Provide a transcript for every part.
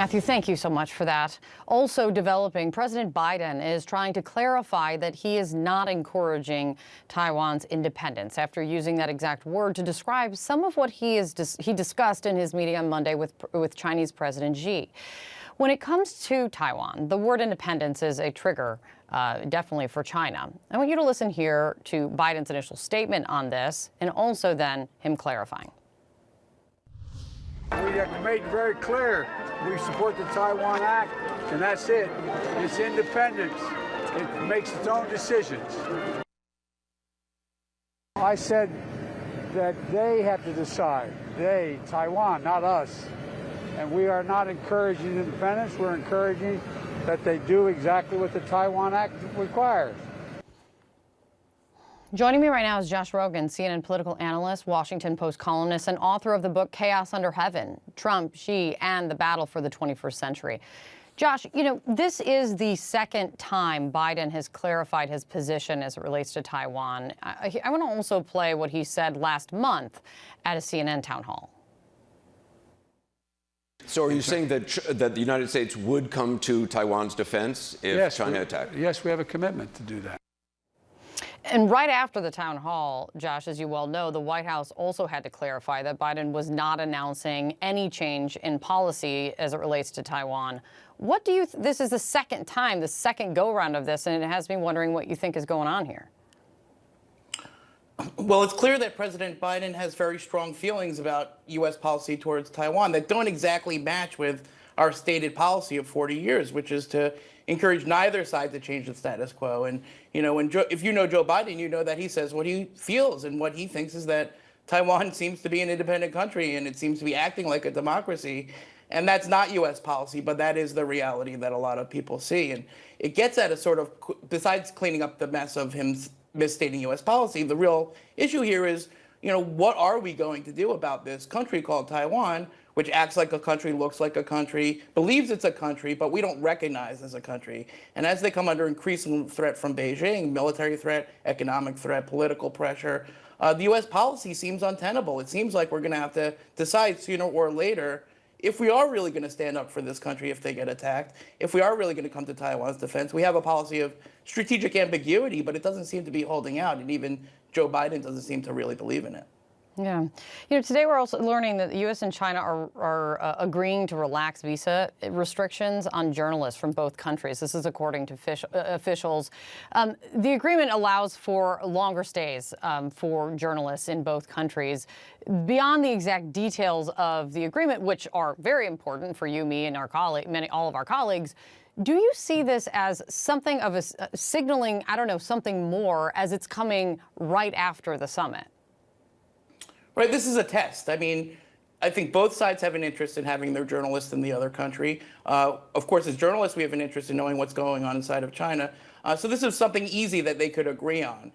Matthew, thank you so much for that. Also developing, President Biden is trying to clarify that he is not encouraging Taiwan's independence after using that exact word to describe some of what he discussed in his meeting on Monday with Chinese President Xi. When it comes to Taiwan, the word independence is a trigger, definitely for China. I want you to listen here to Biden's initial statement on this and also then him clarifying. We have made very clear we support the Taiwan Act, and that's it. It's independence. It makes its own decisions. I said that they have to decide. They, Taiwan, not us. And we are not encouraging independence. We're encouraging that they do exactly what the Taiwan Act requires. Joining me right now is Josh Rogin, CNN political analyst, Washington Post columnist, and author of the book Chaos Under Heaven, Trump, Xi, and the Battle for the 21st Century. Josh, you know, this is the second time Biden has clarified his position as it relates to Taiwan. I want to also play what he said last month at a CNN town hall. So are you saying that the United States would come to Taiwan's defense if China attacked? Yes, we have a commitment to do that. And right after the town hall, Josh, as you well know, the White House also had to clarify that Biden was not announcing any change in policy as it relates to Taiwan. What do you this is the second time, the second go-round of this, and it has me wondering what you think is going on here. Well, it's clear that President Biden has very strong feelings about U.S. policy towards Taiwan that don't exactly match with our stated policy of 40 years, which is to encourage neither side to change the status quo. And, you know, if you know Joe Biden, you know that he says what he feels, and what he thinks is that Taiwan seems to be an independent country and it seems to be acting like a democracy. And that's not U.S. policy, but that is the reality that a lot of people see. And it gets at a sort of, besides cleaning up the mess of him misstating U.S. policy, the real issue here is, you know, what are we going to do about this country called Taiwan, which acts like a country, looks like a country, believes it's a country, but we don't recognize as a country. And as they come under increasing threat from Beijing, military threat, economic threat, political pressure, the U.S. policy seems untenable. It seems like we're going to have to decide sooner or later if we are really going to stand up for this country if they get attacked, if we are really going to come to Taiwan's defense. We have a policy of strategic ambiguity, but it doesn't seem to be holding out, and even Joe Biden doesn't seem to really believe in it. Yeah. You know, today we're also learning that the U.S. and China are agreeing to relax visa restrictions on journalists from both countries. This is according to officials. The agreement allows for longer stays for journalists in both countries. Beyond the exact details of the agreement, which are very important for you, me, and our all of our colleagues, do you see this as something of a signaling, I don't know, something more as it's coming right after the summit? Right, this is a test. I mean, I think both sides have an interest in having their journalists in the other country. Of course, as journalists, we have an interest in knowing what's going on inside of China. So this is something easy that they could agree on.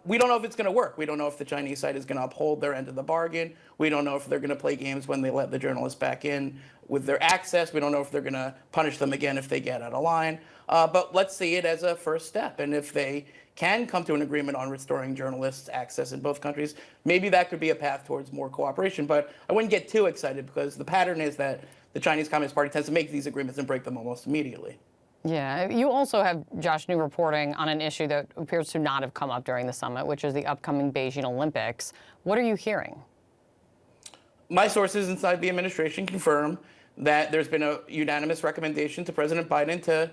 We don't know if it's going to work. We don't know if the Chinese side is going to uphold their end of the bargain. We don't know if they're going to play games when they let the journalists back in with their access. We don't know if they're going to punish them again if they get out of line. But let's see it as a first step. And if they can come to an agreement on restoring journalists' access in both countries, maybe that could be a path towards more cooperation. But I wouldn't get too excited, because the pattern is that the Chinese Communist Party tends to make these agreements and break them almost immediately. Yeah. You also have, Josh, new reporting on an issue that appears to not have come up during the summit, which is the upcoming Beijing Olympics. What are you hearing? My sources inside the administration confirm that there's been a unanimous recommendation to President Biden to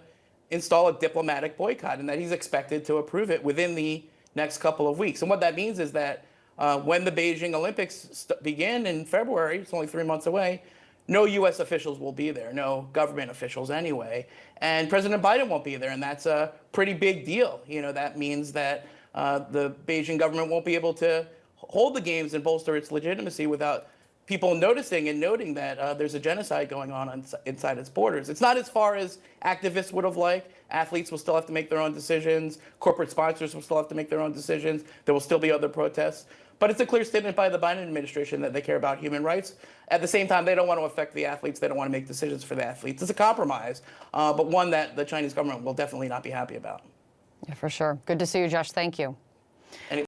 install a diplomatic boycott, and that he's expected to approve it within the next couple of weeks. And what that means is that when the Beijing Olympics begin in February, it's only 3 months away, no U.S. officials will be there, no government officials anyway, and President Biden won't be there, and that's a pretty big deal. You know, that means that the Beijing government won't be able to hold the games and bolster its legitimacy without people noticing and noting that there's a genocide going on inside its borders. It's not as far as activists would have liked. Athletes will still have to make their own decisions. Corporate sponsors will still have to make their own decisions. There will still be other protests. But it's a clear statement by the Biden administration that they care about human rights. At the same time, they don't want to affect the athletes. They don't want to make decisions for the athletes. It's a compromise, but one that the Chinese government will definitely not be happy about. Yeah, for sure. Good to see you, Josh. Thank you.